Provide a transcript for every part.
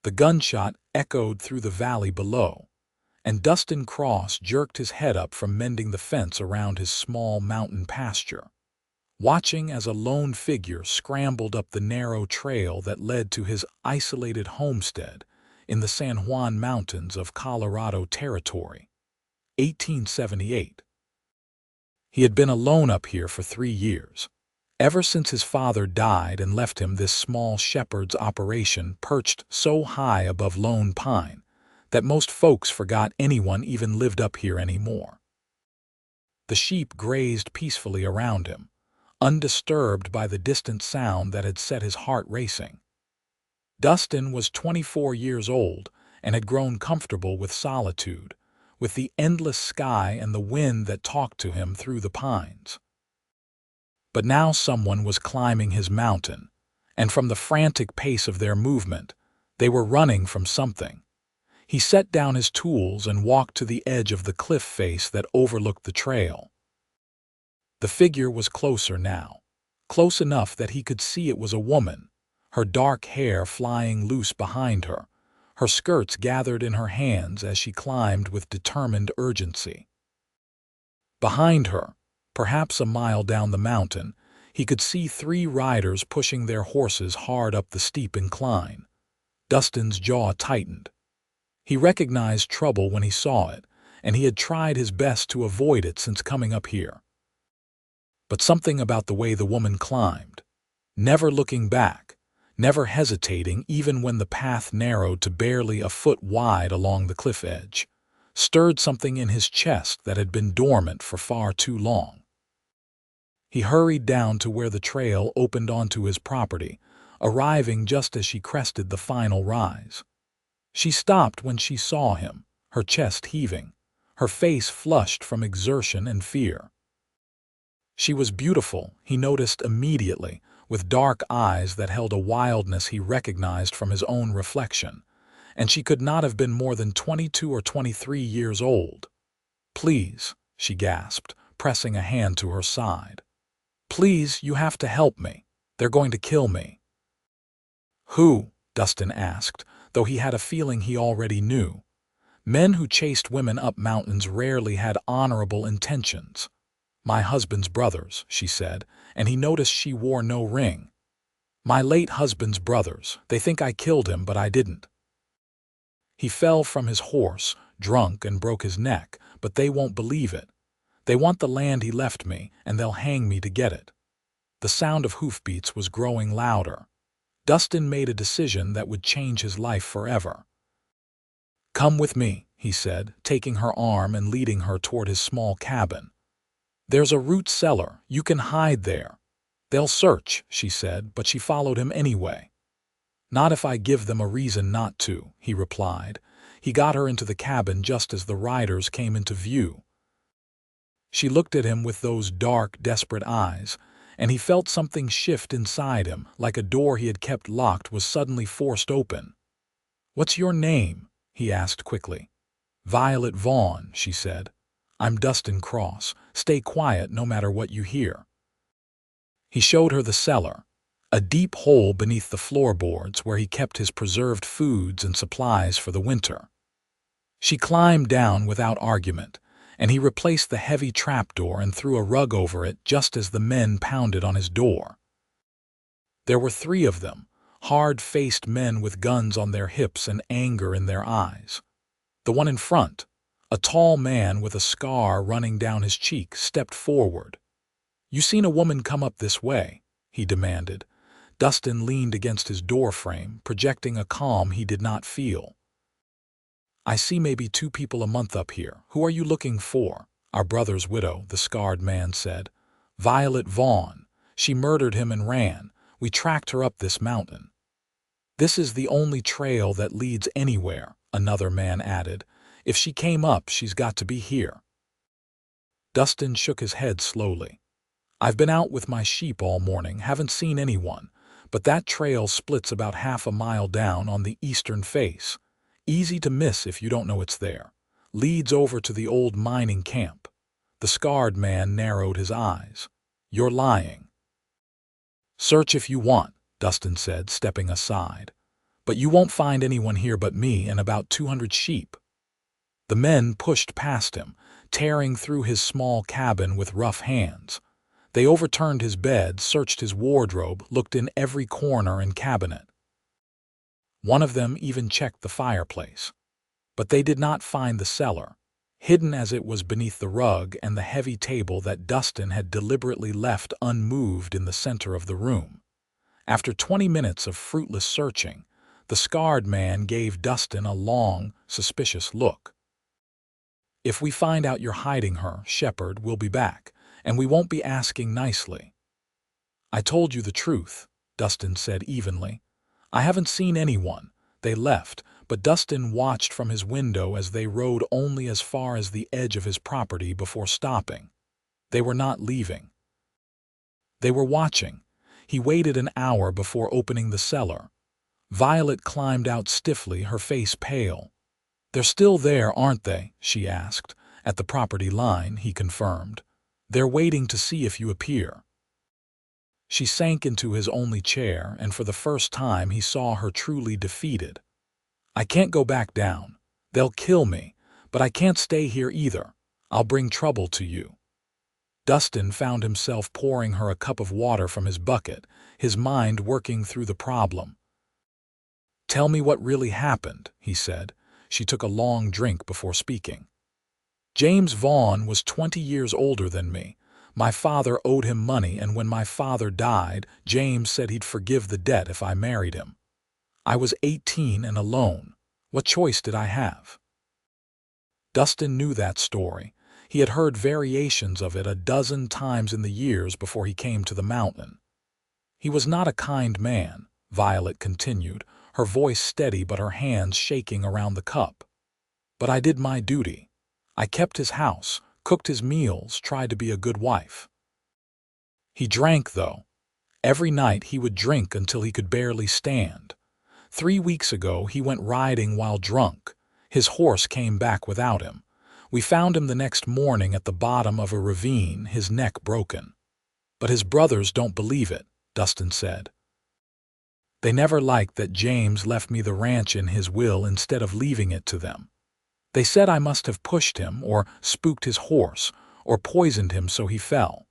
The gunshot echoed through the valley below, and Dustin Cross jerked his head up from mending the fence around his small mountain pasture, watching as a lone figure scrambled up the narrow trail that led to his isolated homestead in the San Juan Mountains of Colorado Territory. 1878. He had been alone up here for 3 years, ever since his father died and left him this small shepherd's operation perched so high above Lone Pine that most folks forgot anyone even lived up here anymore. The sheep grazed peacefully around him, undisturbed by the distant sound that had set his heart racing. Dustin was 24 years old and had grown comfortable with solitude, with the endless sky and the wind that talked to him through the pines. But now someone was climbing his mountain, and from the frantic pace of their movement, they were running from something. He set down his tools and walked to the edge of the cliff face that overlooked the trail. The figure was closer now, close enough that he could see it was a woman, her dark hair flying loose behind her, her skirts gathered in her hands as she climbed with determined urgency. Behind her, perhaps a mile down the mountain, he could see 3 riders pushing their horses hard up the steep incline. Dustin's jaw tightened. He recognized trouble when he saw it, and he had tried his best to avoid it since coming up here. But something about the way the woman climbed, never looking back, never hesitating even when the path narrowed to barely a foot wide along the cliff edge, stirred something in his chest that had been dormant for far too long. He hurried down to where the trail opened onto his property, arriving just as she crested the final rise. She stopped when she saw him, her chest heaving, her face flushed from exertion and fear. She was beautiful, he noticed immediately, with dark eyes that held a wildness he recognized from his own reflection, and she could not have been more than 22 or 23 years old. "Please," she gasped, pressing a hand to her side. "Please, you have to help me. They're going to kill me." "Who?" Dustin asked, though he had a feeling he already knew. Men who chased women up mountains rarely had honorable intentions. "My husband's brothers," she said, and he noticed she wore no ring. "My late husband's brothers. They think I killed him, but I didn't. He fell from his horse, drunk, and broke his neck, but they won't believe it. They want the land he left me, and they'll hang me to get it." The sound of hoofbeats was growing louder. Dustin made a decision that would change his life forever. "Come with me," he said, taking her arm and leading her toward his small cabin. "There's a root cellar. You can hide there." "They'll search," she said, but she followed him anyway. "Not if I give them a reason not to," he replied. He got her into the cabin just as the riders came into view. She looked at him with those dark, desperate eyes, and he felt something shift inside him, like a door he had kept locked was suddenly forced open. "What's your name?" he asked quickly. "Violet Vaughn," she said. "I'm Dustin Cross. Stay quiet no matter what you hear." He showed her the cellar, a deep hole beneath the floorboards where he kept his preserved foods and supplies for the winter. She climbed down without argument, and he replaced the heavy trapdoor and threw a rug over it just as the men pounded on his door. There were 3 of them, hard-faced men with guns on their hips and anger in their eyes. The one in front, a tall man with a scar running down his cheek, stepped forward. "You seen a woman come up this way?" he demanded. Dustin leaned against his doorframe, projecting a calm he did not feel. "I see maybe 2 people a month up here. Who are you looking for?" "Our brother's widow," the scarred man said. "Violet Vaughn. She murdered him and ran. We tracked her up this mountain." "This is the only trail that leads anywhere," another man added. "If she came up, she's got to be here." Dustin shook his head slowly. "I've been out with my sheep all morning, haven't seen anyone, but that trail splits about half a mile down on the eastern face. Easy to miss if you don't know it's there. Leads over to the old mining camp." The scarred man narrowed his eyes. "You're lying." "Search if you want," Dustin said, stepping aside. But you won't find anyone here but me and about 200 sheep." The men pushed past him, tearing through his small cabin with rough hands. They overturned his bed, searched his wardrobe, looked in every corner and cabinet. One of them even checked the fireplace. But they did not find the cellar, hidden as it was beneath the rug and the heavy table that Dustin had deliberately left unmoved in the center of the room. After 20 minutes of fruitless searching, the scarred man gave Dustin a long, suspicious look. "If we find out you're hiding her, Shepherd, we'll be back, and we won't be asking nicely." "I told you the truth," Dustin said evenly. "I haven't seen anyone. They left, but Dustin watched from his window as they rode only as far as the edge of his property before stopping. They were not leaving. They were watching. He waited an hour before opening the cellar. Violet climbed out stiffly, her face pale. "They're still there, aren't they?" she asked. "At the property line," he confirmed. "They're waiting to see if you appear." She sank into his only chair, and for the first time he saw her truly defeated. "I can't go back down. They'll kill me, but I can't stay here either. I'll bring trouble to you." Dustin found himself pouring her a cup of water from his bucket, his mind working through the problem. "Tell me what really happened," he said. She took a long drink before speaking. "James Vaughn was 20 years older than me. My father owed him money, and when my father died, James said he'd forgive the debt if I married him. I was 18 and alone. What choice did I have?" Dustin knew that story. He had heard variations of it a dozen times in the years before he came to the mountain. "He was not a kind man," Violet continued, her voice steady but her hands shaking around the cup. "But I did my duty. I kept his house, cooked his meals, tried to be a good wife." "He drank, though. Every night he would drink until he could barely stand. 3 weeks ago he went riding while drunk. His horse came back without him. We found him the next morning at the bottom of a ravine, his neck broken. But his brothers don't believe it," Dustin said. "They never liked that James left me the ranch in his will instead of leaving it to them. They said I must have pushed him, or spooked his horse, or poisoned him so he fell.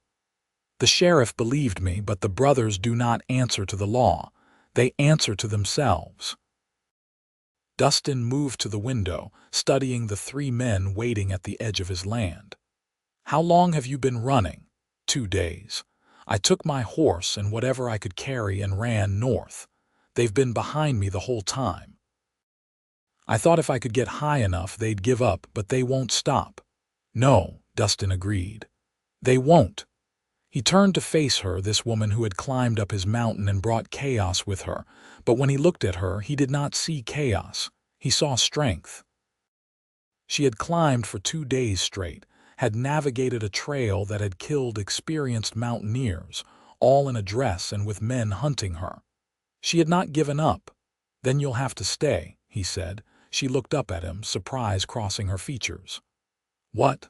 The sheriff believed me, but the brothers do not answer to the law. They answer to themselves." Dustin moved to the window, studying the 3 men waiting at the edge of his land. "How long have you been running?" "2 days. I took my horse and whatever I could carry and ran north. They've been behind me the whole time. I thought if I could get high enough they'd give up, but they won't stop." "No," Dustin agreed. "They won't." He turned to face her, this woman who had climbed up his mountain and brought chaos with her, but when he looked at her, he did not see chaos. He saw strength. She had climbed for 2 days straight, had navigated a trail that had killed experienced mountaineers, all in a dress and with men hunting her. She had not given up. "Then you'll have to stay," he said. She looked up at him, surprise crossing her features. "What?"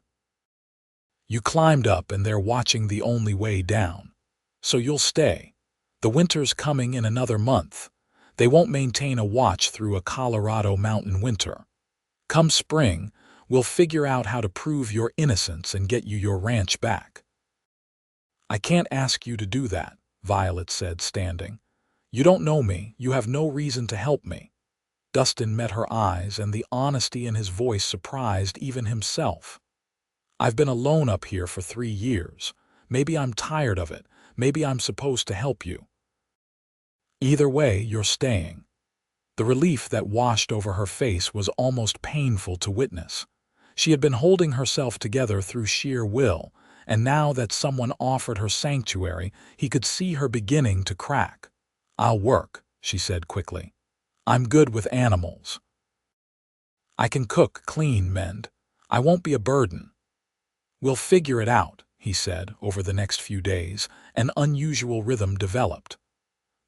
"You climbed up and they're watching the only way down. So you'll stay. The winter's coming in another month. They won't maintain a watch through a Colorado mountain winter. Come spring, we'll figure out how to prove your innocence and get you your ranch back." "I can't ask you to do that," Violet said, standing. "You don't know me. You have no reason to help me." Dustin met her eyes, and the honesty in his voice surprised even himself. "I've been alone up here for 3 years. Maybe I'm tired of it. Maybe I'm supposed to help you. Either way, you're staying." The relief that washed over her face was almost painful to witness. She had been holding herself together through sheer will, and now that someone offered her sanctuary, he could see her beginning to crack. "I'll work," she said quickly. "I'm good with animals. I can cook, clean, mend. I won't be a burden." "We'll figure it out," he said. Over the next few days, an unusual rhythm developed.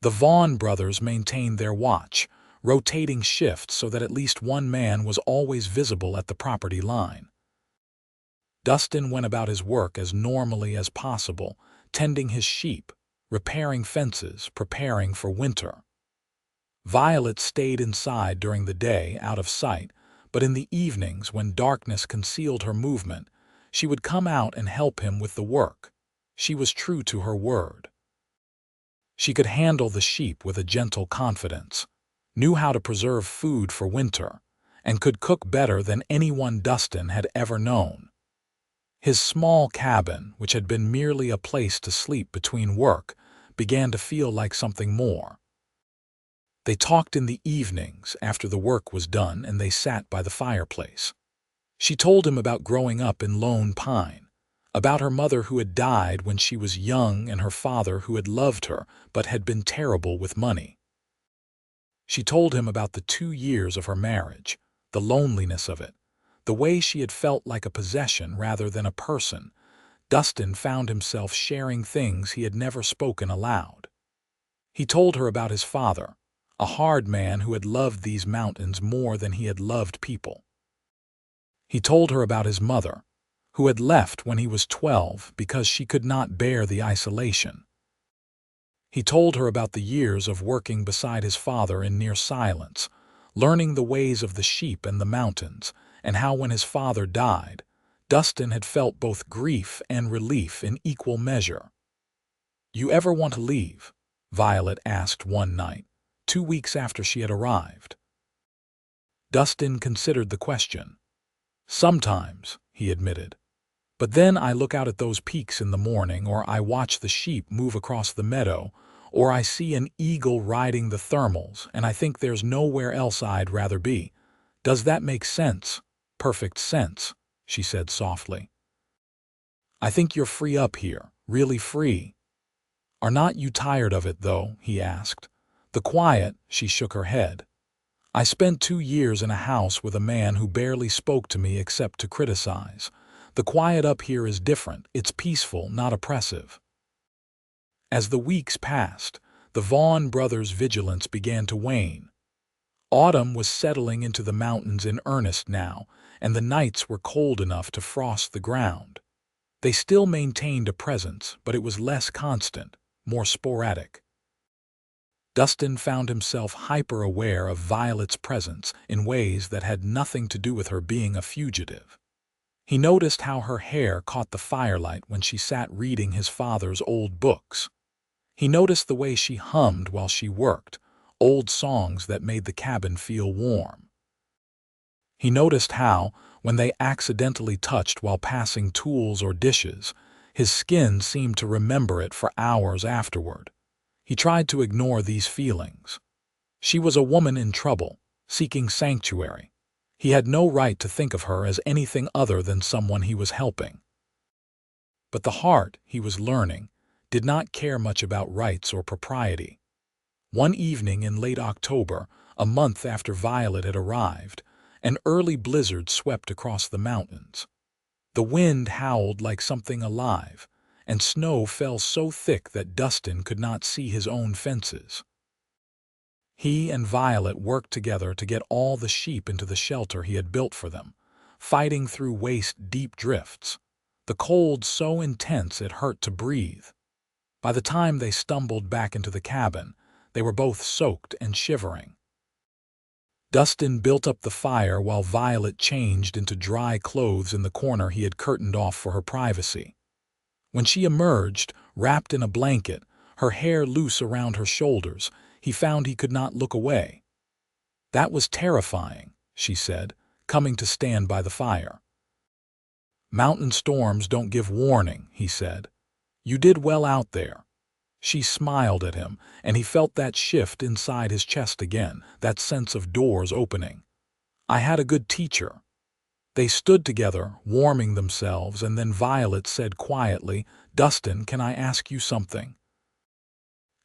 The Vaughn brothers maintained their watch, rotating shifts so that at least one man was always visible at the property line. Dustin went about his work as normally as possible, tending his sheep, repairing fences, preparing for winter. Violet stayed inside during the day, out of sight, but in the evenings, when darkness concealed her movement, she would come out and help him with the work. She was true to her word. She could handle the sheep with a gentle confidence, knew how to preserve food for winter, and could cook better than anyone Dustin had ever known. His small cabin, which had been merely a place to sleep between work, began to feel like something more. They talked in the evenings after the work was done, and they sat by the fireplace. She told him about growing up in Lone Pine, about her mother who had died when she was young and her father who had loved her but had been terrible with money. She told him about the 2 years of her marriage, the loneliness of it, the way she had felt like a possession rather than a person. Dustin found himself sharing things he had never spoken aloud. He told her about his father, a hard man who had loved these mountains more than he had loved people. He told her about his mother, who had left when he was 12 because she could not bear the isolation. He told her about the years of working beside his father in near silence, learning the ways of the sheep and the mountains, and how when his father died, Dustin had felt both grief and relief in equal measure. "You ever want to leave?" Violet asked one night, 2 weeks after she had arrived. Dustin considered the question. "Sometimes," he admitted. "But then I look out at those peaks in the morning, or I watch the sheep move across the meadow, or I see an eagle riding the thermals, and I think there's nowhere else I'd rather be. Does that make sense?" "Perfect sense," she said softly. "I think you're free up here, really free." "Are not you tired of it, though?" he asked. "The quiet," she shook her head. "I spent 2 years in a house with a man who barely spoke to me except to criticize. The quiet up here is different. It's peaceful, not oppressive." As the weeks passed, the Vaughn brothers' vigilance began to wane. Autumn was settling into the mountains in earnest now, and the nights were cold enough to frost the ground. They still maintained a presence, but it was less constant, more sporadic. Dustin found himself hyper-aware of Violet's presence in ways that had nothing to do with her being a fugitive. He noticed how her hair caught the firelight when she sat reading his father's old books. He noticed the way she hummed while she worked, old songs that made the cabin feel warm. He noticed how, when they accidentally touched while passing tools or dishes, his skin seemed to remember it for hours afterward. He tried to ignore these feelings. She was a woman in trouble, seeking sanctuary. He had no right to think of her as anything other than someone he was helping. But the heart, he was learning, did not care much about rights or propriety. One evening in late October, a month after Violet had arrived, an early blizzard swept across the mountains. The wind howled like something alive, and snow fell so thick that Dustin could not see his own fences. He and Violet worked together to get all the sheep into the shelter he had built for them, fighting through waist-deep drifts, the cold so intense it hurt to breathe. By the time they stumbled back into the cabin, they were both soaked and shivering. Dustin built up the fire while Violet changed into dry clothes in the corner he had curtained off for her privacy. When she emerged, wrapped in a blanket, her hair loose around her shoulders, he found he could not look away. "That was terrifying," she said, coming to stand by the fire. "Mountain storms don't give warning," he said. "You did well out there." She smiled at him, and he felt that shift inside his chest again, that sense of doors opening. "I had a good teacher." They stood together, warming themselves, and then Violet said quietly, "Dustin, can I ask you something?"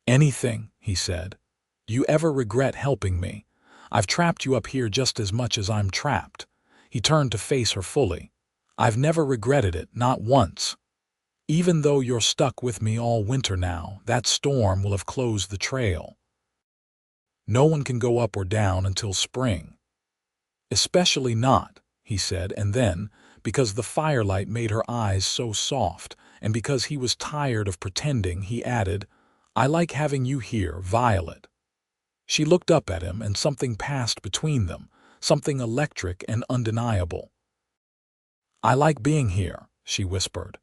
"Anything," he said. "You ever regret helping me? I've trapped you up here just as much as I'm trapped." He turned to face her fully. "I've never regretted it, not once. Even though you're stuck with me all winter now, that storm will have closed the trail. No one can go up or down until spring." "Especially not," he said, and then, because the firelight made her eyes so soft, and because he was tired of pretending, he added, "I like having you here, Violet." She looked up at him and something passed between them, something electric and undeniable. "I like being here," she whispered.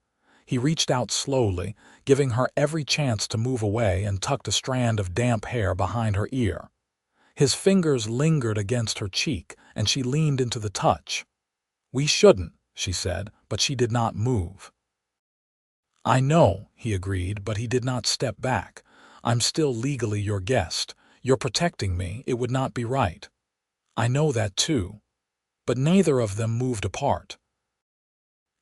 He reached out slowly, giving her every chance to move away, and tucked a strand of damp hair behind her ear. His fingers lingered against her cheek, and she leaned into the touch. "We shouldn't," she said, but she did not move. "I know," he agreed, but he did not step back. "I'm still legally your guest. You're protecting me. It would not be right." "I know that too." But neither of them moved apart.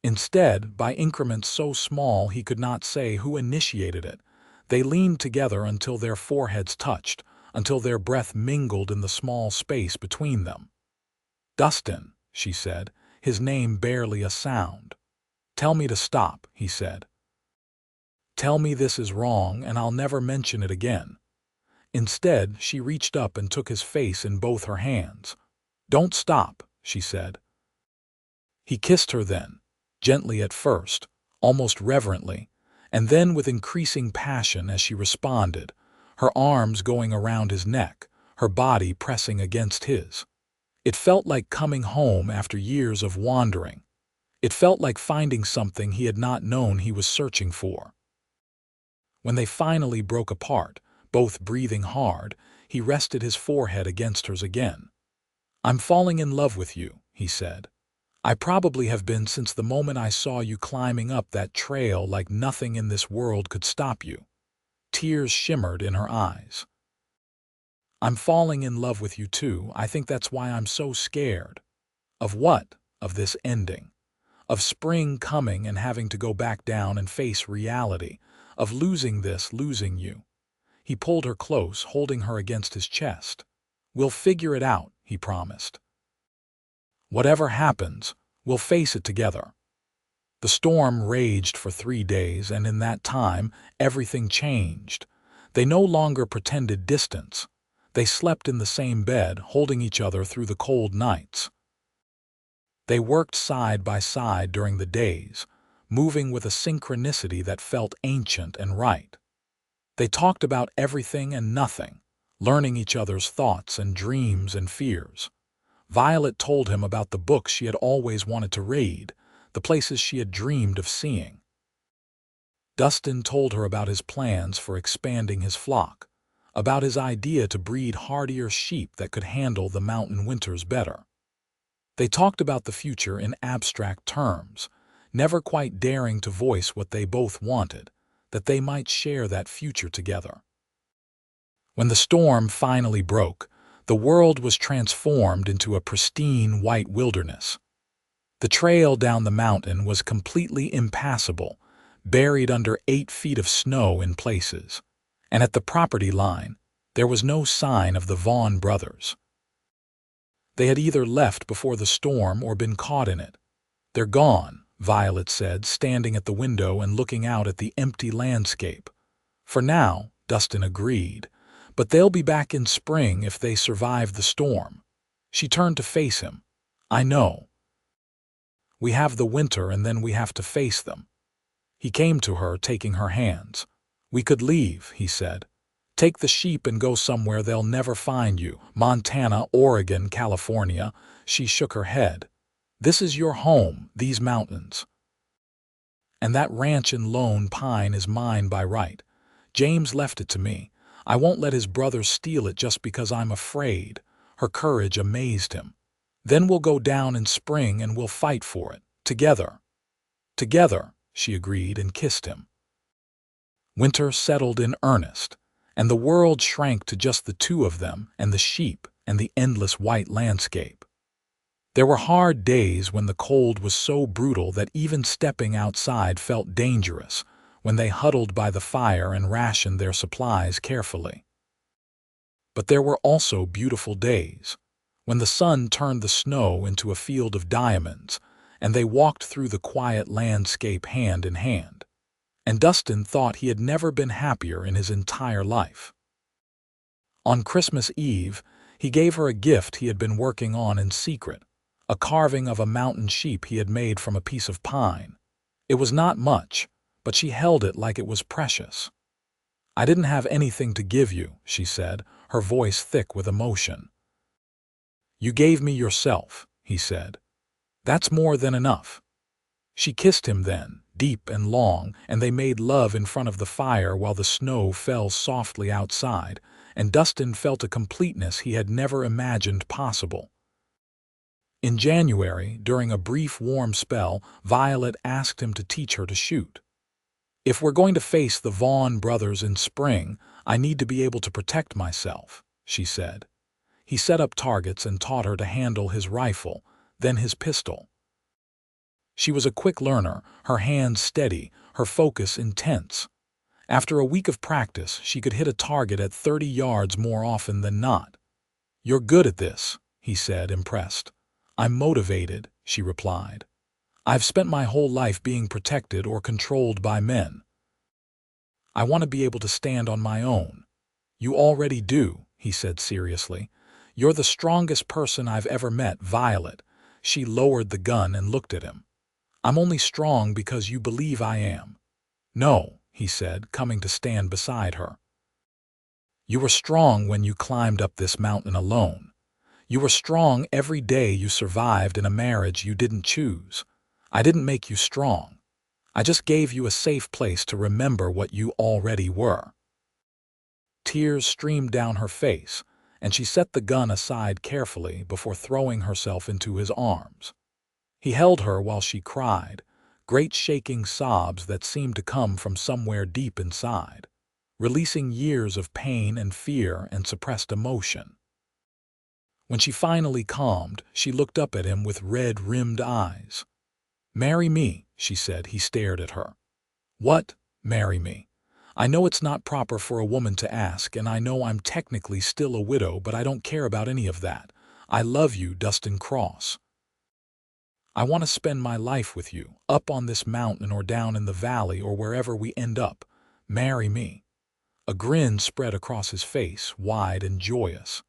Instead, by increments so small he could not say who initiated it, they leaned together until their foreheads touched, until their breath mingled in the small space between them. "Dustin," she said, his name barely a sound. "Tell me to stop," he said. "Tell me this is wrong, and I'll never mention it again." Instead, she reached up and took his face in both her hands. "Don't stop," she said. He kissed her then, gently at first, almost reverently, and then with increasing passion as she responded, her arms going around his neck, her body pressing against his. It felt like coming home after years of wandering. It felt like finding something he had not known he was searching for. When they finally broke apart, both breathing hard, he rested his forehead against hers again. "I'm falling in love with you," he said. "I probably have been since the moment I saw you climbing up that trail like nothing in this world could stop you." Tears shimmered in her eyes. "I'm falling in love with you too. I think that's why I'm so scared." "Of what?" "Of this ending. Of spring coming and having to go back down and face reality. Of losing this, losing you." He pulled her close, holding her against his chest. "We'll figure it out," he promised. "Whatever happens, we'll face it together." The storm raged for 3 days, and in that time, everything changed. They no longer pretended distance. They slept in the same bed, holding each other through the cold nights. They worked side by side during the days, moving with a synchronicity that felt ancient and right. They talked about everything and nothing, learning each other's thoughts and dreams and fears. Violet told him about the books she had always wanted to read, the places she had dreamed of seeing. Dustin told her about his plans for expanding his flock, about his idea to breed hardier sheep that could handle the mountain winters better. They talked about the future in abstract terms, never quite daring to voice what they both wanted, that they might share that future together. When the storm finally broke, the world was transformed into a pristine white wilderness. The trail down the mountain was completely impassable, buried under 8 feet of snow in places, and at the property line, there was no sign of the Vaughn brothers. They had either left before the storm or been caught in it. "They're gone," Violet said, standing at the window and looking out at the empty landscape. "For now," Dustin agreed, "but they'll be back in spring if they survive the storm." She turned to face him. "I know. We have the winter and then we have to face them." He came to her, taking her hands. "We could leave," he said. "Take the sheep and go somewhere they'll never find you. Montana, Oregon, California." She shook her head. "This is your home, these mountains. And that ranch in Lone Pine is mine by right. James left it to me. I won't let his brothers steal it just because I'm afraid." Her courage amazed him. "Then we'll go down in spring and we'll fight for it. Together." "Together," she agreed and kissed him. Winter settled in earnest, and the world shrank to just the two of them and the sheep and the endless white landscape. There were hard days when the cold was so brutal that even stepping outside felt dangerous, when they huddled by the fire and rationed their supplies carefully. But there were also beautiful days, when the sun turned the snow into a field of diamonds, and they walked through the quiet landscape hand in hand. And Dustin thought he had never been happier in his entire life. On Christmas Eve, he gave her a gift he had been working on in secret, a carving of a mountain sheep he had made from a piece of pine. It was not much, but she held it like it was precious. "I didn't have anything to give you," she said, her voice thick with emotion. "You gave me yourself," he said. "That's more than enough." She kissed him then, deep and long, and they made love in front of the fire while the snow fell softly outside, and Dustin felt a completeness he had never imagined possible. In January, during a brief warm spell, Violet asked him to teach her to shoot. "If we're going to face the Vaughn brothers in spring, I need to be able to protect myself," she said. He set up targets and taught her to handle his rifle, then his pistol. She was a quick learner, her hands steady, her focus intense. After a week of practice, she could hit a target at 30 yards more often than not. "You're good at this," he said, impressed. "I'm motivated," she replied. "I've spent my whole life being protected or controlled by men. I want to be able to stand on my own." "You already do," he said seriously. "You're the strongest person I've ever met, Violet." She lowered the gun and looked at him. "I'm only strong because you believe I am." "No," he said, coming to stand beside her. "You were strong when you climbed up this mountain alone. You were strong every day you survived in a marriage you didn't choose. I didn't make you strong. I just gave you a safe place to remember what you already were." Tears streamed down her face, and she set the gun aside carefully before throwing herself into his arms. He held her while she cried, great shaking sobs that seemed to come from somewhere deep inside, releasing years of pain and fear and suppressed emotion. When she finally calmed, she looked up at him with red-rimmed eyes. "Marry me," she said. He stared at her. "What? Marry me? I know it's not proper for a woman to ask, and I know I'm technically still a widow, but I don't care about any of that. I love you, Dustin Cross. I want to spend my life with you, up on this mountain or down in the valley or wherever we end up. Marry me." A grin spread across his face, wide and joyous.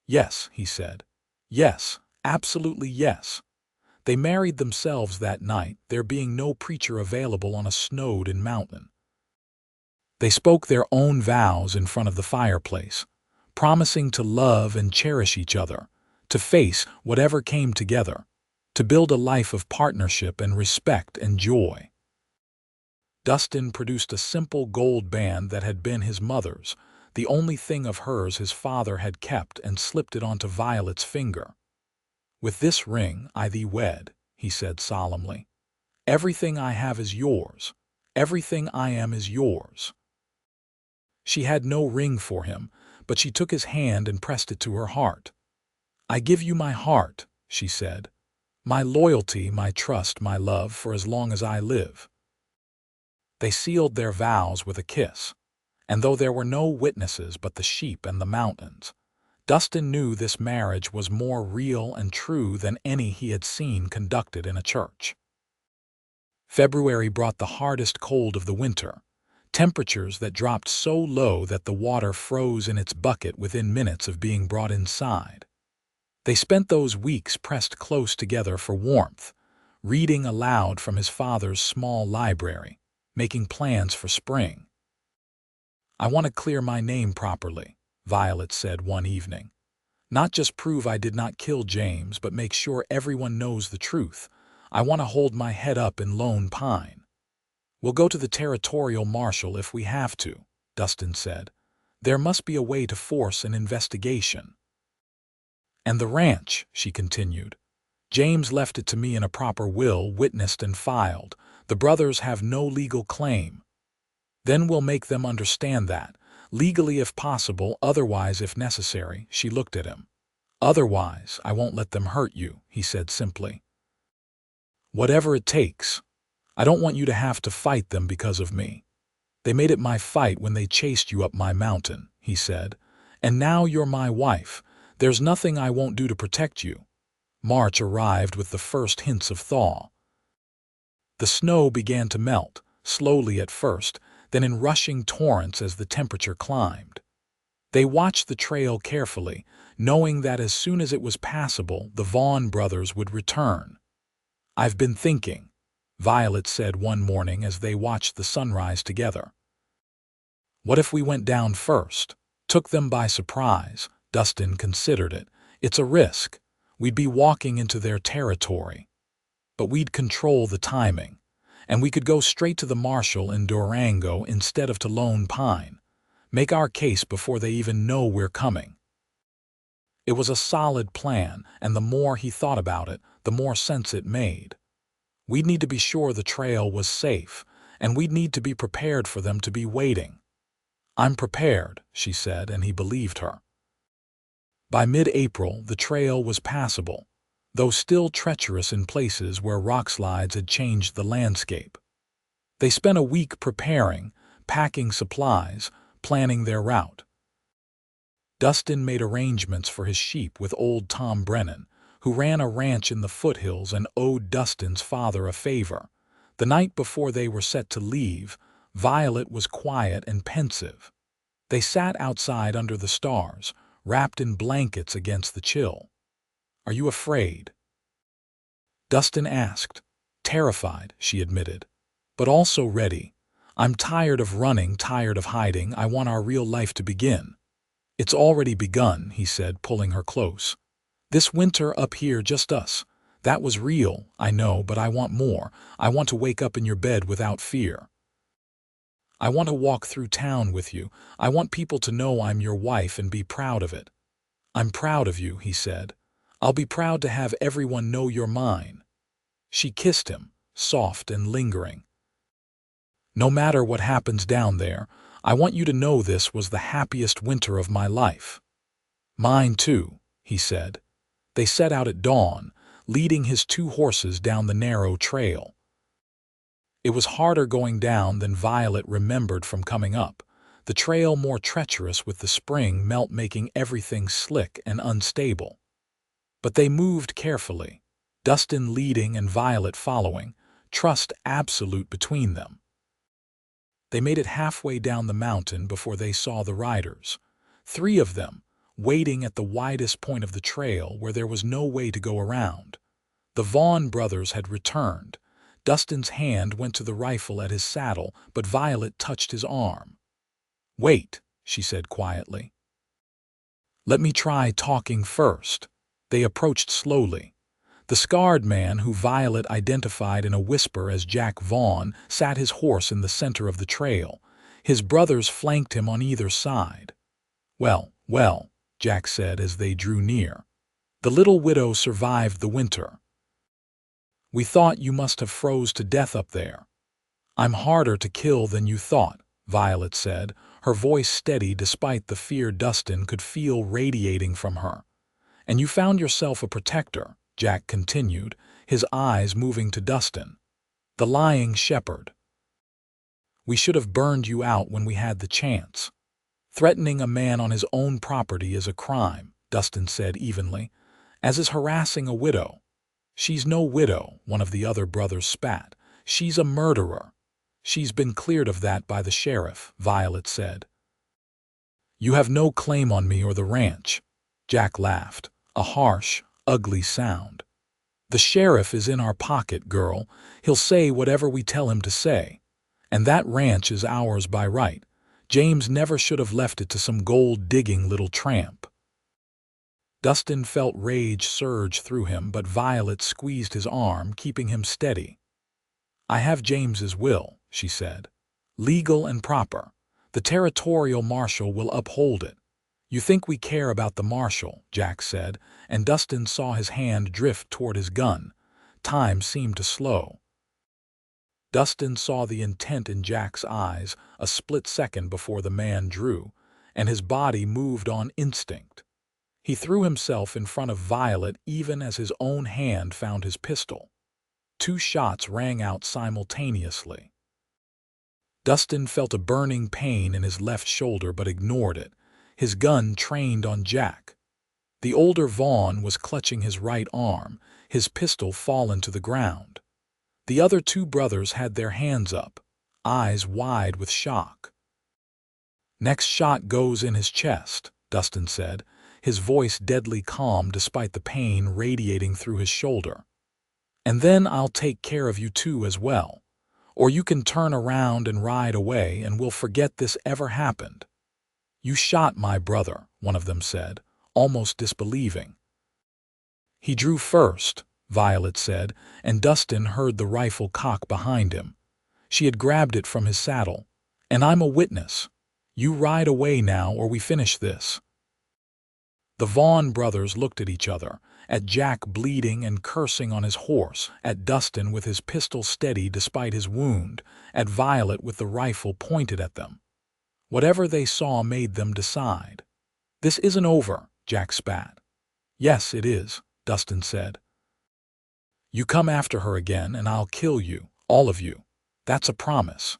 "Yes," he said. "Yes, absolutely yes." They married themselves that night, there being no preacher available on a snowed-in mountain. They spoke their own vows in front of the fireplace, promising to love and cherish each other, to face whatever came together, to build a life of partnership and respect and joy. Dustin produced a simple gold band that had been his mother's, the only thing of hers his father had kept, and slipped it onto Violet's finger. "With this ring I thee wed," he said solemnly. "Everything I have is yours. Everything I am is yours." She had no ring for him, but she took his hand and pressed it to her heart. "I give you my heart," she said. "My loyalty, my trust, my love for as long as I live." They sealed their vows with a kiss, and though there were no witnesses but the sheep and the mountains, Dustin knew this marriage was more real and true than any he had seen conducted in a church. February brought the hardest cold of the winter, temperatures that dropped so low that the water froze in its bucket within minutes of being brought inside. They spent those weeks pressed close together for warmth, reading aloud from his father's small library, making plans for spring. "I want to clear my name properly," Violet said one evening. "Not just prove I did not kill James, but make sure everyone knows the truth. I want to hold my head up in Lone Pine." "We'll go to the territorial marshal if we have to," Dustin said. "There must be a way to force an investigation." "And the ranch," she continued. "James left it to me in a proper will, witnessed and filed. The brothers have no legal claim. Then we'll make them understand that, legally if possible, otherwise if necessary." She looked at him. "Otherwise, I won't let them hurt you," he said simply. "Whatever it takes. I don't want you to have to fight them because of me. They made it my fight when they chased you up my mountain," he said. "And now you're my wife. There's nothing I won't do to protect you." March arrived with the first hints of thaw. The snow began to melt, slowly at first, then in rushing torrents as the temperature climbed. They watched the trail carefully, knowing that as soon as it was passable, the Vaughn brothers would return. "I've been thinking," Violet said one morning as they watched the sunrise together. "What if we went down first, took them by surprise. Dustin considered it. It's a risk. We'd be walking into their territory. But we'd control the timing. And we could go straight to the marshal in Durango instead of to Lone Pine. Make our case before they even know we're coming. It was a solid plan, and the more he thought about it, the more sense it made. We'd need to be sure the trail was safe, and we'd need to be prepared for them to be waiting. "I'm prepared," she said, and he believed her. By mid-April, the trail was passable, though still treacherous in places where rockslides had changed the landscape. They spent a week preparing, packing supplies, planning their route. Dustin made arrangements for his sheep with old Tom Brennan, who ran a ranch in the foothills and owed Dustin's father a favor. The night before they were set to leave, Violet was quiet and pensive. They sat outside under the stars, wrapped in blankets against the chill. "Are you afraid?" Dustin asked. "Terrified," she admitted, "but also ready. I'm tired of running, tired of hiding. I want our real life to begin." "It's already begun," he said, pulling her close. "This winter up here, just us. That was real, I know, but I want more. I want to wake up in your bed without fear. I want to walk through town with you. I want people to know I'm your wife and be proud of it." "I'm proud of you," he said. "I'll be proud to have everyone know you're mine." She kissed him, soft and lingering. "No matter what happens down there, I want you to know this was the happiest winter of my life." "Mine too," he said. They set out at dawn, leading his 2 horses down the narrow trail. It was harder going down than Violet remembered from coming up, the trail more treacherous with the spring melt making everything slick and unstable. But they moved carefully, Dustin leading and Violet following, trust absolute between them. They made it halfway down the mountain before they saw the riders, 3 of them, waiting at the widest point of the trail where there was no way to go around. The Vaughn brothers had returned. Dustin's hand went to the rifle at his saddle, but Violet touched his arm. "Wait," she said quietly. "Let me try talking first." They approached slowly. The scarred man, who Violet identified in a whisper as Jack Vaughn, sat his horse in the center of the trail. His brothers flanked him on either side. "Well, well," Jack said as they drew near. "The little widow survived the winter. We thought you must have froze to death up there." "I'm harder to kill than you thought," Violet said, her voice steady despite the fear Dustin could feel radiating from her. "And you found yourself a protector," Jack continued, his eyes moving to Dustin. "The lying shepherd. We should have burned you out when we had the chance." "Threatening a man on his own property is a crime," Dustin said evenly, "as is harassing a widow." "She's no widow," one of the other brothers spat. "She's a murderer." "She's been cleared of that by the sheriff," Violet said. "You have no claim on me or the ranch." Jack laughed, a harsh, ugly sound. "The sheriff is in our pocket, girl. He'll say whatever we tell him to say. And that ranch is ours by right. James never should have left it to some gold-digging little tramp." Dustin felt rage surge through him, but Violet squeezed his arm, keeping him steady. "I have James's will," she said. "Legal and proper. The territorial marshal will uphold it." "You think we care about the marshal," Jack said, and Dustin saw his hand drift toward his gun. Time seemed to slow. Dustin saw the intent in Jack's eyes a split second before the man drew, and his body moved on instinct. He threw himself in front of Violet even as his own hand found his pistol. 2 shots rang out simultaneously. Dustin felt a burning pain in his left shoulder but ignored it, his gun trained on Jack. The older Vaughn was clutching his right arm, his pistol fallen to the ground. The other 2 brothers had their hands up, eyes wide with shock. "Next shot goes in his chest," Dustin said, his voice deadly calm despite the pain radiating through his shoulder. "And then I'll take care of you 2 as well. Or you can turn around and ride away and we'll forget this ever happened." "You shot my brother," one of them said, almost disbelieving. "He drew first," Violet said, and Dustin heard the rifle cock behind him. She had grabbed it from his saddle. "And I'm a witness. You ride away now or we finish this." The Vaughn brothers looked at each other, at Jack bleeding and cursing on his horse, at Dustin with his pistol steady despite his wound, at Violet with the rifle pointed at them. Whatever they saw made them decide. "This isn't over," Jack spat. "Yes, it is," Dustin said. "You come after her again and I'll kill you, all of you. That's a promise."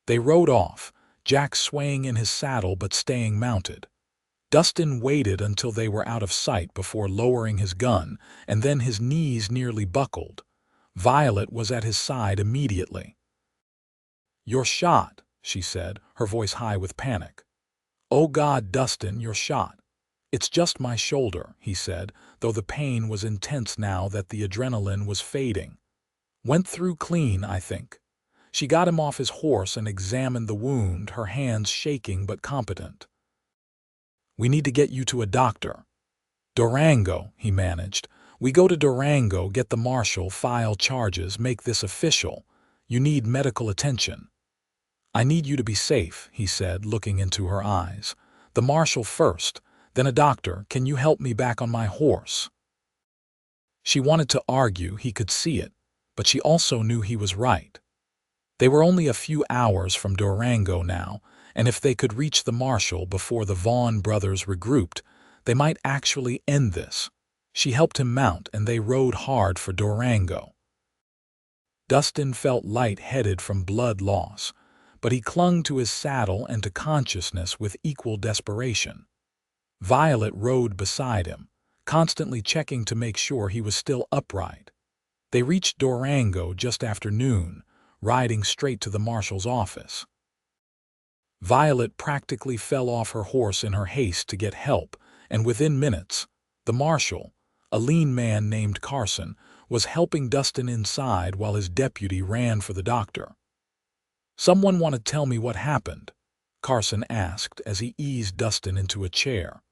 They rode off, Jack swaying in his saddle but staying mounted. Dustin waited until they were out of sight before lowering his gun, and then his knees nearly buckled. Violet was at his side immediately. "You're shot," she said, her voice high with panic. "Oh God, Dustin, you're shot." "It's just my shoulder," he said, though the pain was intense now that the adrenaline was fading. "Went through clean, I think." She got him off his horse and examined the wound, her hands shaking but competent. "We need to get you to a doctor." "Durango," he managed. "We go to Durango, get the marshal, file charges, make this official. You need medical attention." "I need you to be safe," he said, looking into her eyes. "The marshal first, then a doctor. Can you help me back on my horse?" She wanted to argue, he could see it, but she also knew he was right. They were only a few hours from Durango now, and if they could reach the marshal before the Vaughn brothers regrouped, they might actually end this. She helped him mount, and they rode hard for Durango. Dustin felt light-headed from blood loss, but he clung to his saddle and to consciousness with equal desperation. Violet rode beside him, constantly checking to make sure he was still upright. They reached Durango just after noon, riding straight to the marshal's office. Violet practically fell off her horse in her haste to get help, and within minutes, the marshal, a lean man named Carson, was helping Dustin inside while his deputy ran for the doctor. "Someone want to tell me what happened?" Carson asked as he eased Dustin into a chair.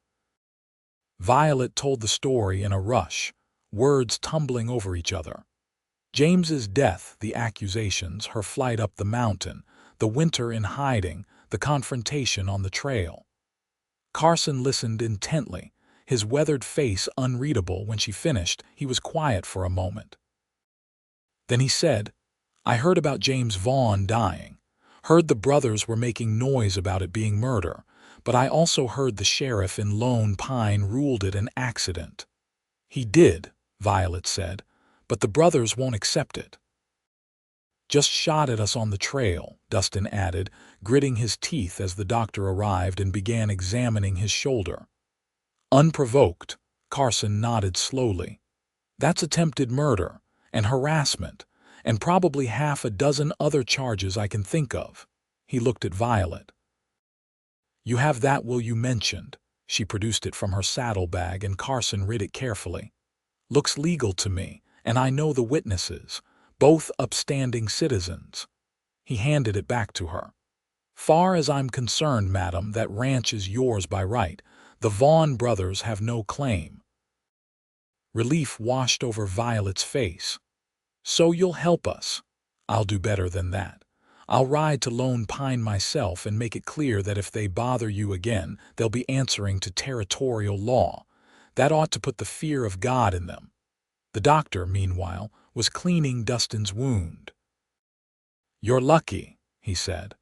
Violet told the story in a rush, words tumbling over each other. James's death, the accusations, her flight up the mountain, the winter in hiding, the confrontation on the trail. Carson listened intently, his weathered face unreadable. When she finished, he was quiet for a moment. Then he said, "I heard about James Vaughn dying. Heard the brothers were making noise about it being murder, but I also heard the sheriff in Lone Pine ruled it an accident." "He did," Violet said, "but the brothers won't accept it." "Just shot at us on the trail," Dustin added, gritting his teeth as the doctor arrived and began examining his shoulder. "Unprovoked," Carson nodded slowly. "That's attempted murder, and harassment, and probably half a dozen other charges I can think of." He looked at Violet. "You have that will you mentioned." She produced it from her saddlebag and Carson read it carefully. "Looks legal to me, and I know the witnesses, both upstanding citizens." He handed it back to her. "Far as I'm concerned, madam, that ranch is yours by right. The Vaughn brothers have no claim." Relief washed over Violet's face. "So you'll help us?" "I'll do better than that. I'll ride to Lone Pine myself and make it clear that if they bother you again, they'll be answering to territorial law. That ought to put the fear of God in them." The doctor, meanwhile, was cleaning Dustin's wound. "You're lucky," he said.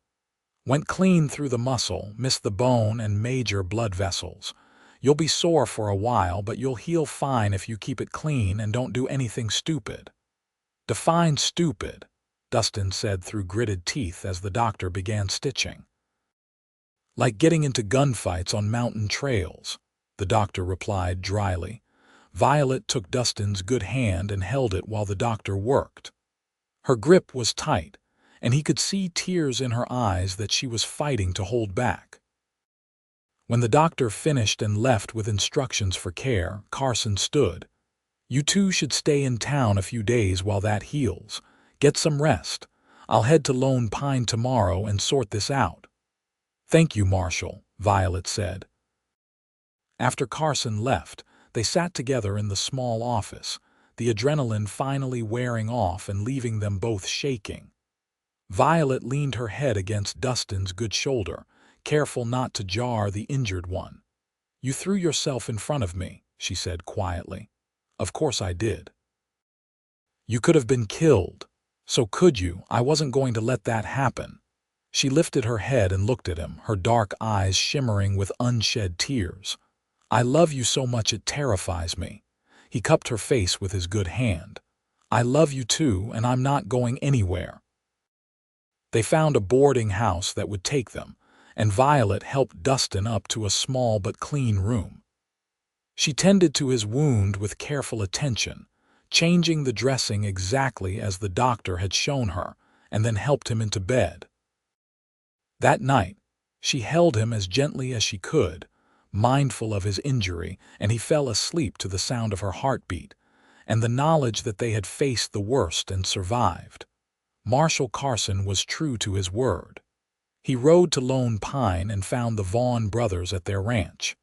"Went clean through the muscle, missed the bone and major blood vessels. You'll be sore for a while, but you'll heal fine if you keep it clean and don't do anything stupid." "Define stupid," Dustin said through gritted teeth as the doctor began stitching. "Like getting into gunfights on mountain trails," the doctor replied dryly. Violet took Dustin's good hand and held it while the doctor worked. Her grip was tight, and he could see tears in her eyes that she was fighting to hold back. When the doctor finished and left with instructions for care, Carson stood. "You two should stay in town a few days while that heals. Get some rest. I'll head to Lone Pine tomorrow and sort this out." "Thank you, Marshal," Violet said. After Carson left, they sat together in the small office, the adrenaline finally wearing off and leaving them both shaking. Violet leaned her head against Dustin's good shoulder, careful not to jar the injured one. "You threw yourself in front of me," she said quietly. "Of course I did. You could have been killed. So could you? I wasn't going to let that happen." She lifted her head and looked at him, her dark eyes shimmering with unshed tears. "I love you so much it terrifies me." He cupped her face with his good hand. "I love you too, and I'm not going anywhere." They found a boarding house that would take them, and Violet helped Dustin up to a small but clean room. She tended to his wound with careful attention, changing the dressing exactly as the doctor had shown her, and then helped him into bed. That night, she held him as gently as she could, mindful of his injury, and he fell asleep to the sound of her heartbeat, and the knowledge that they had faced the worst and survived. Marshal Carson was true to his word. He rode to Lone Pine and found the Vaughn brothers at their ranch.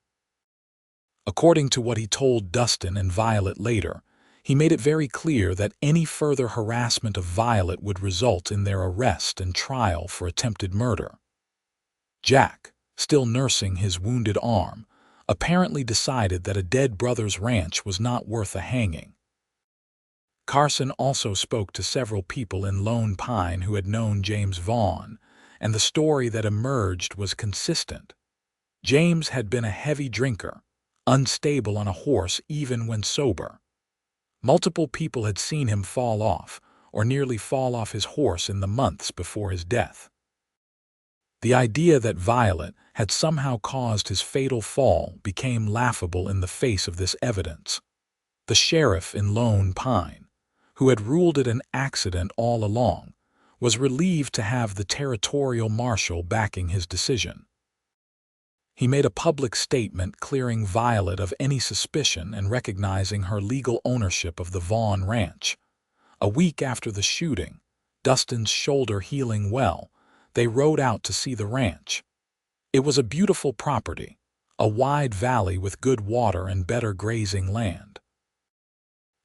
According to what he told Dustin and Violet later, he made it very clear that any further harassment of Violet would result in their arrest and trial for attempted murder. Jack, still nursing his wounded arm, apparently decided that a dead brother's ranch was not worth a hanging. Carson also spoke to several people in Lone Pine who had known James Vaughn, and the story that emerged was consistent. James had been a heavy drinker, unstable on a horse even when sober. Multiple people had seen him fall off, or nearly fall off his horse in the months before his death. The idea that Violet had somehow caused his fatal fall became laughable in the face of this evidence. The sheriff in Lone Pine, who had ruled it an accident all along, was relieved to have the territorial marshal backing his decision. He made a public statement clearing Violet of any suspicion and recognizing her legal ownership of the Vaughn ranch. A week after the shooting, Dustin's shoulder healing well, they rode out to see the ranch. It was a beautiful property, a wide valley with good water and better grazing land.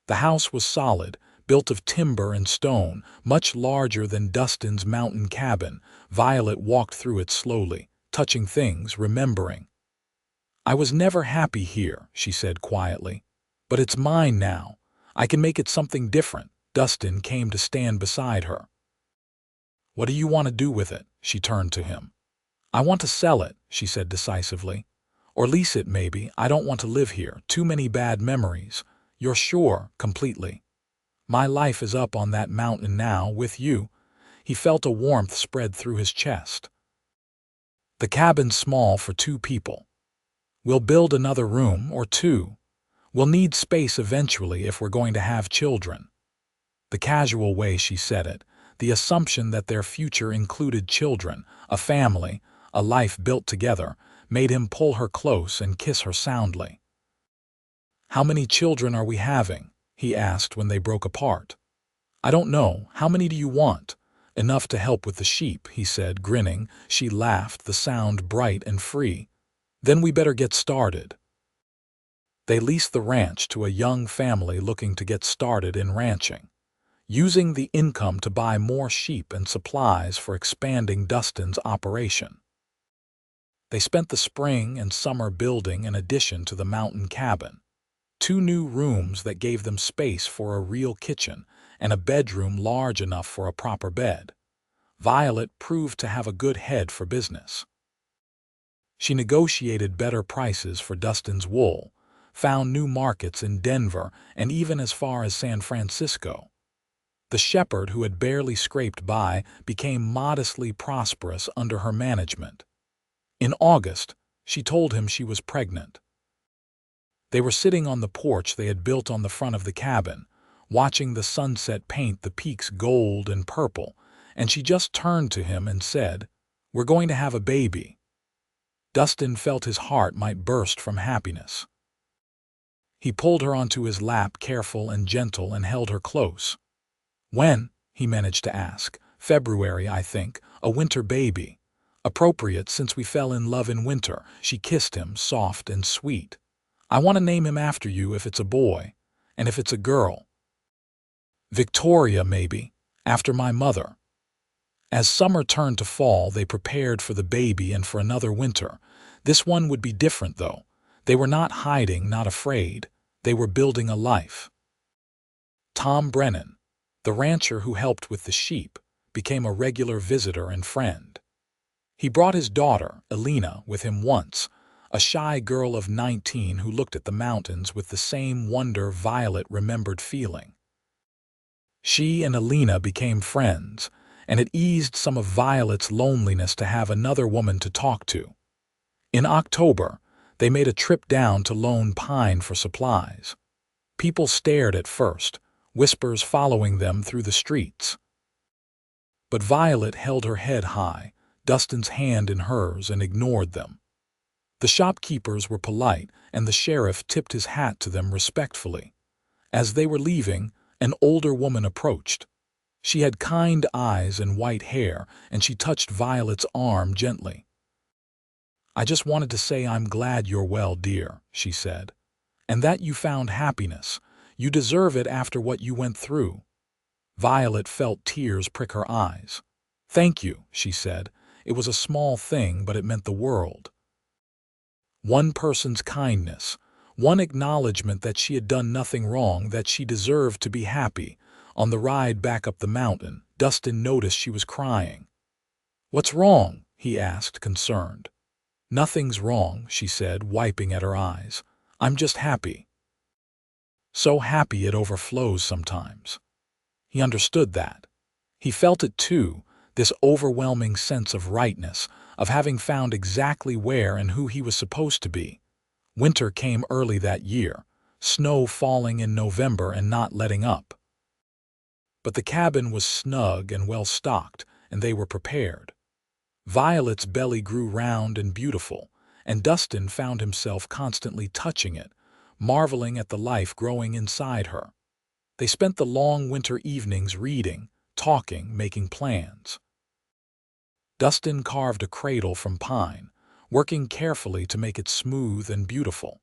The house was solid, built of timber and stone, much larger than Dustin's mountain cabin. Violet walked through it slowly, touching things, remembering. "I was never happy here," she said quietly. "But it's mine now. I can make it something different." Dustin came to stand beside her. "What do you want to do with it?" She turned to him. "I want to sell it," she said decisively. "Or lease it maybe. I don't want to live here. Too many bad memories." "You're sure?" "Completely. My life is up on that mountain now with you." He felt a warmth spread through his chest. "The cabin's small for 2 people. We'll build another room or 2. We'll need space eventually if we're going to have children." The casual way she said it, the assumption that their future included children, a family, a life built together, made him pull her close and kiss her soundly. "How many children are we having?" he asked when they broke apart. "I don't know. How many do you want?" "Enough to help with the sheep," he said, grinning. She laughed, the sound bright and free. "Then we better get started." They leased the ranch to a young family looking to get started in ranching, using the income to buy more sheep and supplies for expanding Dustin's operation. They spent the spring and summer building an addition to the mountain cabin. 2 new rooms that gave them space for a real kitchen and a bedroom large enough for a proper bed. Violet proved to have a good head for business. She negotiated better prices for Dustin's wool, found new markets in Denver and even as far as San Francisco. The shepherd who had barely scraped by became modestly prosperous under her management. In August, she told him she was pregnant. They were sitting on the porch they had built on the front of the cabin, watching the sunset paint the peaks gold and purple, and she just turned to him and said, "We're going to have a baby." Dustin felt his heart might burst from happiness. He pulled her onto his lap, careful and gentle, and held her close. "When?" he managed to ask. "February, I think. A winter baby. Appropriate since we fell in love in winter. She kissed him, soft and sweet. I want to name him after you if it's a boy, and if it's a girl. Victoria, maybe, after my mother. As summer turned to fall, they prepared for the baby and for another winter. This one would be different, though. They were not hiding, not afraid. They were building a life. Tom Brennan, the rancher who helped with the sheep, became a regular visitor and friend. He brought his daughter, Elena, with him once, a shy girl of 19 who looked at the mountains with the same wonder Violet remembered feeling. She and Elena became friends, and it eased some of Violet's loneliness to have another woman to talk to. In October, they made a trip down to Lone Pine for supplies. People stared at first, whispers following them through the streets. But Violet held her head high, Dustin's hand in hers, and ignored them. The shopkeepers were polite, and the sheriff tipped his hat to them respectfully. As they were leaving, an older woman approached. She had kind eyes and white hair, and she touched Violet's arm gently. "I just wanted to say I'm glad you're well, dear," she said, "and that you found happiness. You deserve it after what you went through." Violet felt tears prick her eyes. "Thank you," she said. It was a small thing, but it meant the world. One person's kindness, one acknowledgement that she had done nothing wrong, that she deserved to be happy. On the ride back up the mountain, Dustin noticed she was crying. "What's wrong?" he asked, concerned. "Nothing's wrong," she said, wiping at her eyes. "I'm just happy." So happy it overflows sometimes. He understood that. He felt it too, this overwhelming sense of rightness, of having found exactly where and who he was supposed to be. Winter came early that year, snow falling in November and not letting up. But the cabin was snug and well stocked, and they were prepared. Violet's belly grew round and beautiful, and Dustin found himself constantly touching it, marveling at the life growing inside her. They spent the long winter evenings reading, talking, making plans. Dustin carved a cradle from pine, working carefully to make it smooth and beautiful.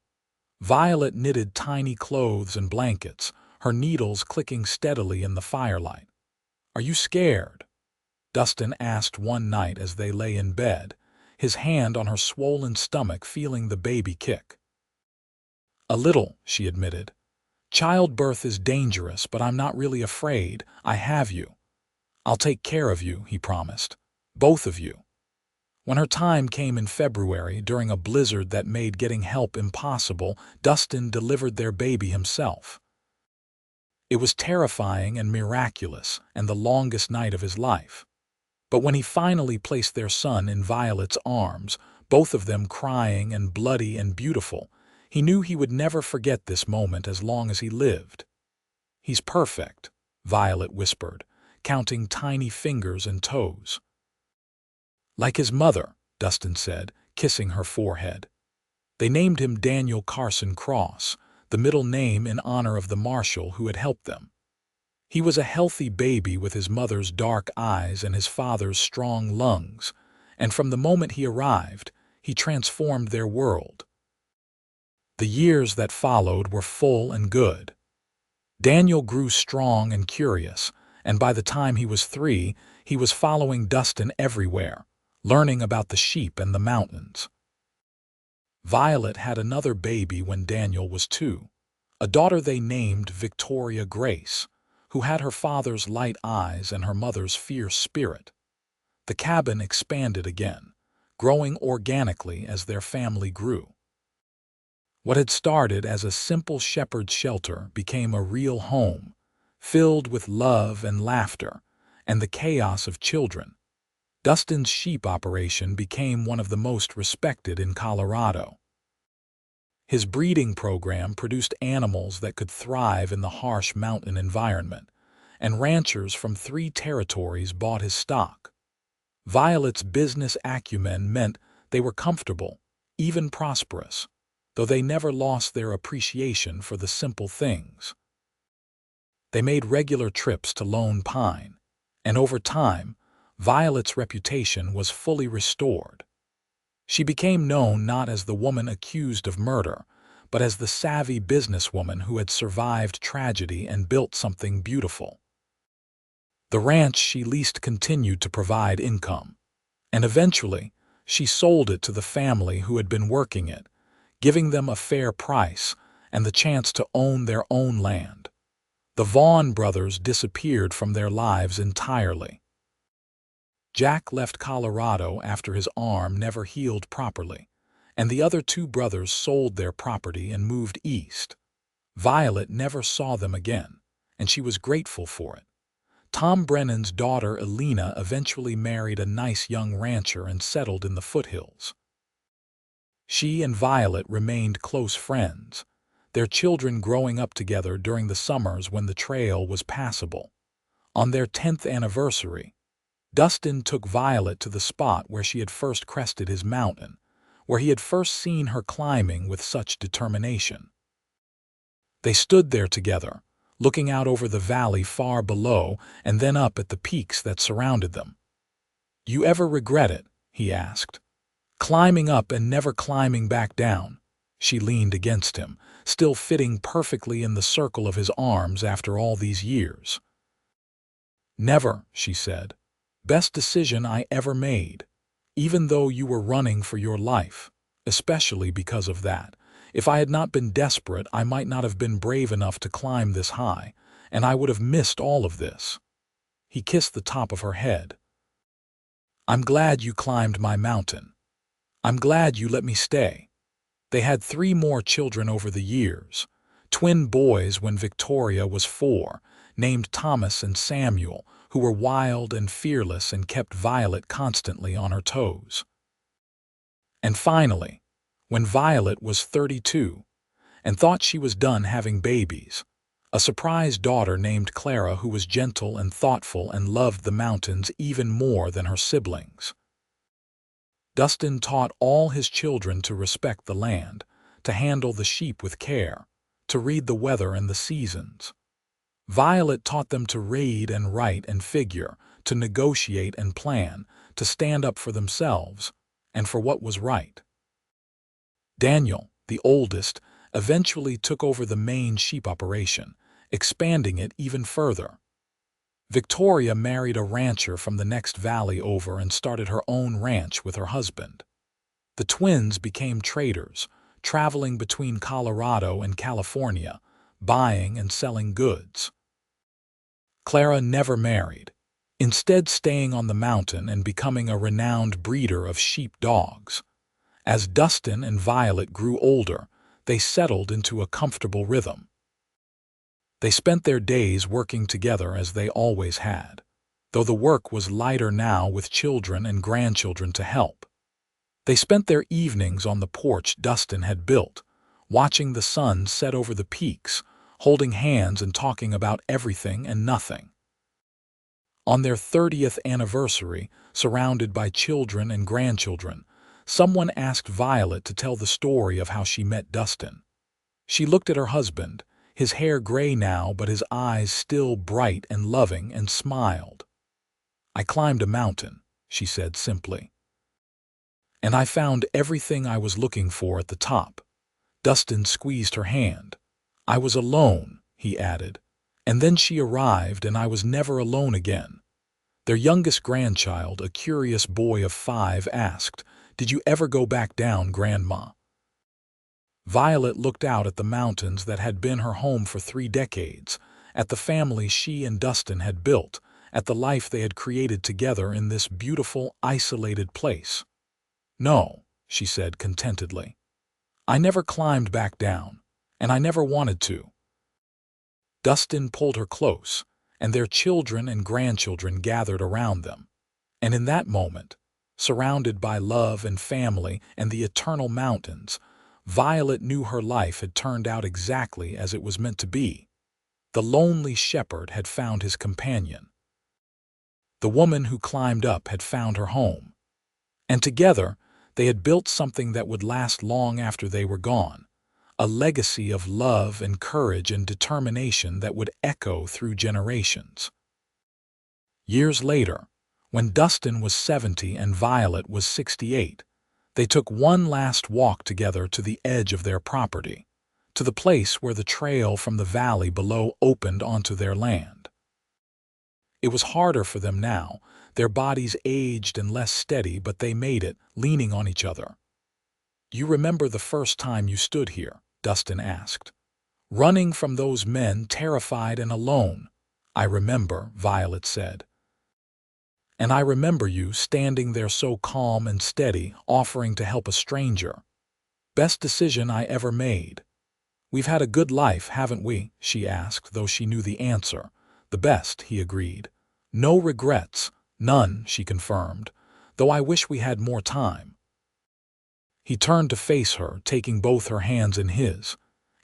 Violet knitted tiny clothes and blankets, her needles clicking steadily in the firelight. "Are you scared?" Dustin asked one night as they lay in bed, his hand on her swollen stomach, feeling the baby kick. "A little," she admitted. "Childbirth is dangerous, but I'm not really afraid. I have you. I'll take care of you," he promised. "Both of you." When her time came in February, during a blizzard that made getting help impossible, Dustin delivered their baby himself. It was terrifying and miraculous, and the longest night of his life. But when he finally placed their son in Violet's arms, both of them crying and bloody and beautiful, he knew he would never forget this moment as long as he lived. "He's perfect," Violet whispered, counting tiny fingers and toes. "Like his mother," Dustin said, kissing her forehead. They named him Daniel Carson Cross, the middle name in honor of the marshal who had helped them. He was a healthy baby with his mother's dark eyes and his father's strong lungs, and from the moment he arrived, he transformed their world. The years that followed were full and good. Daniel grew strong and curious, and by the time he was 3, he was following Dustin everywhere, learning about the sheep and the mountains. Violet had another baby when Daniel was 2, a daughter they named Victoria Grace, who had her father's light eyes and her mother's fierce spirit. The cabin expanded again, growing organically as their family grew. What had started as a simple shepherd's shelter became a real home, filled with love and laughter and the chaos of children. Dustin's sheep operation became one of the most respected in Colorado. His breeding program produced animals that could thrive in the harsh mountain environment, and ranchers from 3 territories bought his stock. Violet's business acumen meant they were comfortable, even prosperous, though they never lost their appreciation for the simple things. They made regular trips to Lone Pine, and over time, Violet's reputation was fully restored. She became known not as the woman accused of murder, but as the savvy businesswoman who had survived tragedy and built something beautiful. The ranch she leased continued to provide income, and eventually she sold it to the family who had been working it, giving them a fair price and the chance to own their own land. The Vaughn brothers disappeared from their lives entirely. Jack left Colorado after his arm never healed properly, and the other two brothers sold their property and moved east. Violet never saw them again, and she was grateful for it. Tom Brennan's daughter Elena eventually married a nice young rancher and settled in the foothills. She and Violet remained close friends, their children growing up together during the summers when the trail was passable. On their 10th anniversary, Dustin took Violet to the spot where she had first crested his mountain, where he had first seen her climbing with such determination. They stood there together, looking out over the valley far below and then up at the peaks that surrounded them. "You ever regret it?" he asked. "Climbing up and never climbing back down?" She leaned against him, still fitting perfectly in the circle of his arms after all these years. "Never," she said. "Best decision I ever made, even though you were running for your life, especially because of that. If I had not been desperate, I might not have been brave enough to climb this high, and I would have missed all of this." He kissed the top of her head. "I'm glad you climbed my mountain. I'm glad you let me stay." They had 3 more children over the years, twin boys when Victoria was 4, named Thomas and Samuel, who were wild and fearless and kept Violet constantly on her toes. And finally, when Violet was 32 and thought she was done having babies, a surprise daughter named Clara who was gentle and thoughtful and loved the mountains even more than her siblings. Dustin taught all his children to respect the land, to handle the sheep with care, to read the weather and the seasons. Violet taught them to read and write and figure, to negotiate and plan, to stand up for themselves and for what was right. Daniel, the oldest, eventually took over the main sheep operation, expanding it even further. Victoria married a rancher from the next valley over and started her own ranch with her husband. The twins became traders, traveling between Colorado and California, buying and selling goods. Clara never married, instead staying on the mountain and becoming a renowned breeder of sheep dogs. As Dustin and Violet grew older, they settled into a comfortable rhythm. They spent their days working together as they always had, though the work was lighter now with children and grandchildren to help. They spent their evenings on the porch Dustin had built, watching the sun set over the peaks, holding hands and talking about everything and nothing. On their 30th anniversary, surrounded by children and grandchildren, someone asked Violet to tell the story of how she met Dustin. She looked at her husband, his hair gray now but his eyes still bright and loving, and smiled. "I climbed a mountain," she said simply. "And I found everything I was looking for at the top." Dustin squeezed her hand. "I was alone," he added. "And then she arrived and I was never alone again." Their youngest grandchild, a curious boy of 5, asked, "Did you ever go back down, Grandma?" Violet looked out at the mountains that had been her home for 3 decades, at the family she and Dustin had built, at the life they had created together in this beautiful, isolated place. "No," she said contentedly. "I never climbed back down, and I never wanted to." Dustin pulled her close, and their children and grandchildren gathered around them. And in that moment, surrounded by love and family and the eternal mountains, Violet knew her life had turned out exactly as it was meant to be. The lonely shepherd had found his companion. The woman who climbed up had found her home. And together, they had built something that would last long after they were gone, a legacy of love and courage and determination that would echo through generations. Years later, When Dustin was 70 and Violet was 68, they took one last walk together to the edge of their property, to the place where the trail from the valley below opened onto their land. It was harder for them now, their bodies aged and less steady, but they made it, leaning on each other. "You remember the first time you stood here?" Dustin asked. "Running from those men, terrified and alone." "I remember," Violet said. "And I remember you standing there so calm and steady, offering to help a stranger. Best decision I ever made." "We've had a good life, haven't we?" she asked, though she knew the answer. "The best," he agreed. "No regrets." "None," she confirmed, "though I wish we had more time." He turned to face her, taking both her hands in his.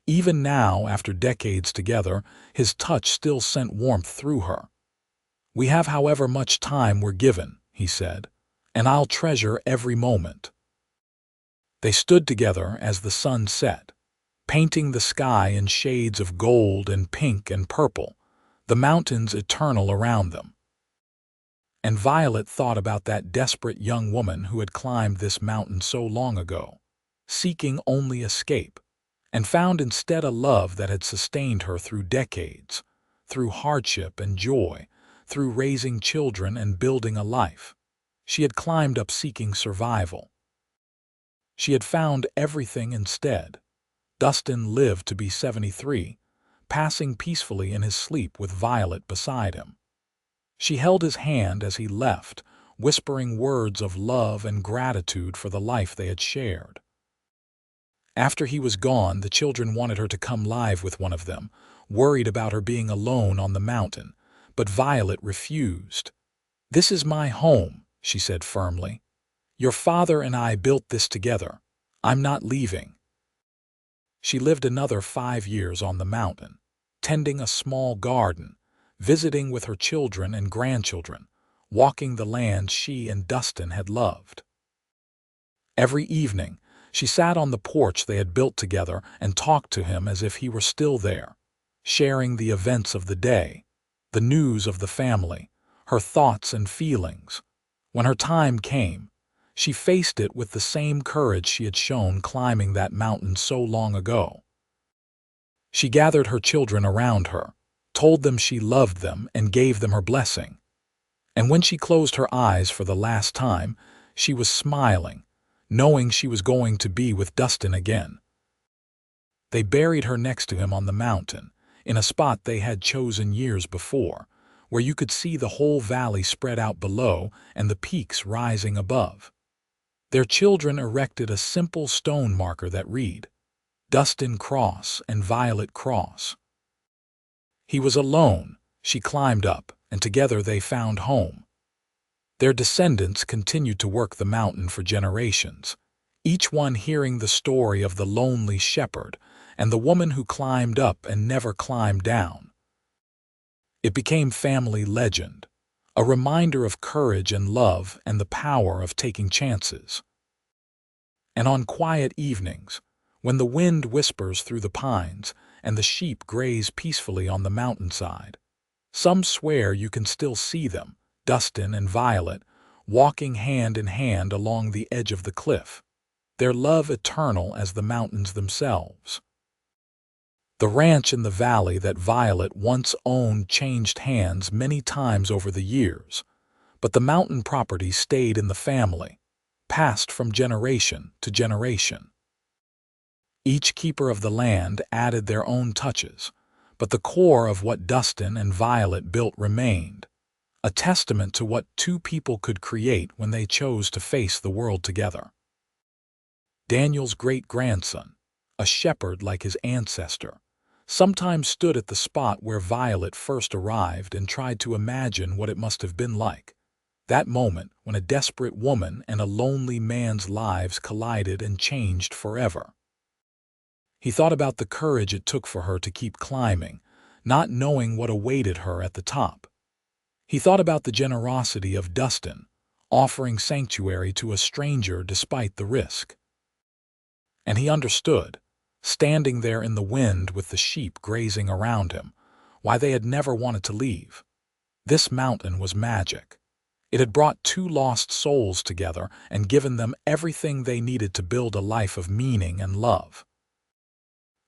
Even now, after decades together, his touch still sent warmth through her. "We have however much time we're given," he said, "and I'll treasure every moment." They stood together as the sun set, painting the sky in shades of gold and pink and purple, the mountains eternal around them. And Violet thought about that desperate young woman who had climbed this mountain so long ago, seeking only escape, and found instead a love that had sustained her through decades, through hardship and joy, through raising children and building a life. She had climbed up seeking survival. She had found everything instead. Dustin lived to be 73, passing peacefully in his sleep with Violet beside him. She held his hand as he left, whispering words of love and gratitude for the life they had shared. After he was gone, the children wanted her to come live with one of them, worried about her being alone on the mountain, but Violet refused. "This is my home," she said firmly. "Your father and I built this together. I'm not leaving." She lived another 5 years on the mountain, tending a small garden, visiting with her children and grandchildren, walking the land she and Dustin had loved. Every evening, she sat on the porch they had built together and talked to him as if he were still there, sharing the events of the day, the news of the family, her thoughts and feelings. When her time came, she faced it with the same courage she had shown climbing that mountain so long ago. She gathered her children around her, told them she loved them, and gave them her blessing. And when she closed her eyes for the last time, she was smiling, knowing she was going to be with Dustin again. They buried her next to him on the mountain, in a spot they had chosen years before, where you could see the whole valley spread out below and the peaks rising above. Their children erected a simple stone marker that read, "Dustin Cross and Violet Cross." He was alone. She climbed up, and together they found home. Their descendants continued to work the mountain for generations, each one hearing the story of the lonely shepherd and the woman who climbed up and never climbed down. It became family legend, a reminder of courage and love and the power of taking chances. And on quiet evenings, when the wind whispers through the pines and the sheep graze peacefully on the mountainside, some swear you can still see them, Dustin and Violet, walking hand in hand along the edge of the cliff, their love eternal as the mountains themselves. The ranch in the valley that Violet once owned changed hands many times over the years, but the mountain property stayed in the family, passed from generation to generation. Each keeper of the land added their own touches, but the core of what Dustin and Violet built remained, a testament to what two people could create when they chose to face the world together. Daniel's great-grandson, a shepherd like his ancestor, sometimes stood at the spot where Violet first arrived and tried to imagine what it must have been like, that moment when a desperate woman and a lonely man's lives collided and changed forever. He thought about the courage it took for her to keep climbing, not knowing what awaited her at the top. He thought about the generosity of Dustin, offering sanctuary to a stranger despite the risk. And he understood, standing there in the wind with the sheep grazing around him, why they had never wanted to leave. This mountain was magic. It had brought two lost souls together and given them everything they needed to build a life of meaning and love.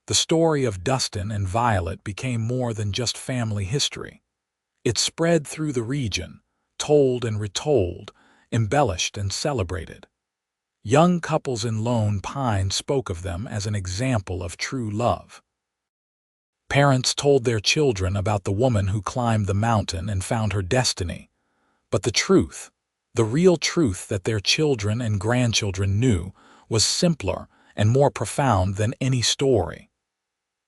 The story of Dustin and Violet became more than just family history. It spread through the region, told and retold, embellished and celebrated. Young couples in Lone Pine spoke of them as an example of true love. Parents told their children about the woman who climbed the mountain and found her destiny. But the truth, the real truth that their children and grandchildren knew, was simpler and more profound than any story.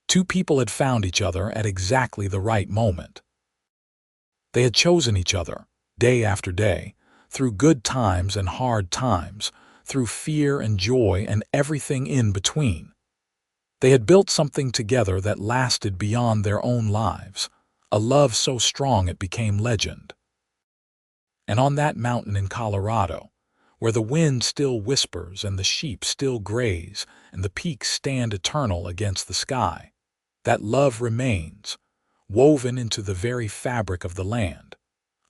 Two people had found each other at exactly the right moment. They had chosen each other, day after day, through good times and hard times, through fear and joy and everything in between. They had built something together that lasted beyond their own lives, a love so strong it became legend. And on that mountain in Colorado, where the wind still whispers and the sheep still graze and the peaks stand eternal against the sky, that love remains, woven into the very fabric of the land.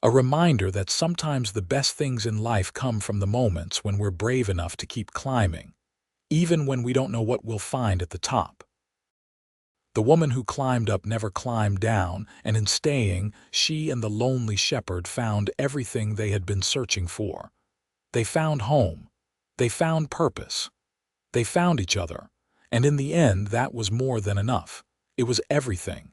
A reminder that sometimes the best things in life come from the moments when we're brave enough to keep climbing, even when we don't know what we'll find at the top. The woman who climbed up never climbed down, and in staying, she and the lonely shepherd found everything they had been searching for. They found home. They found purpose. They found each other. And in the end, that was more than enough. It was everything.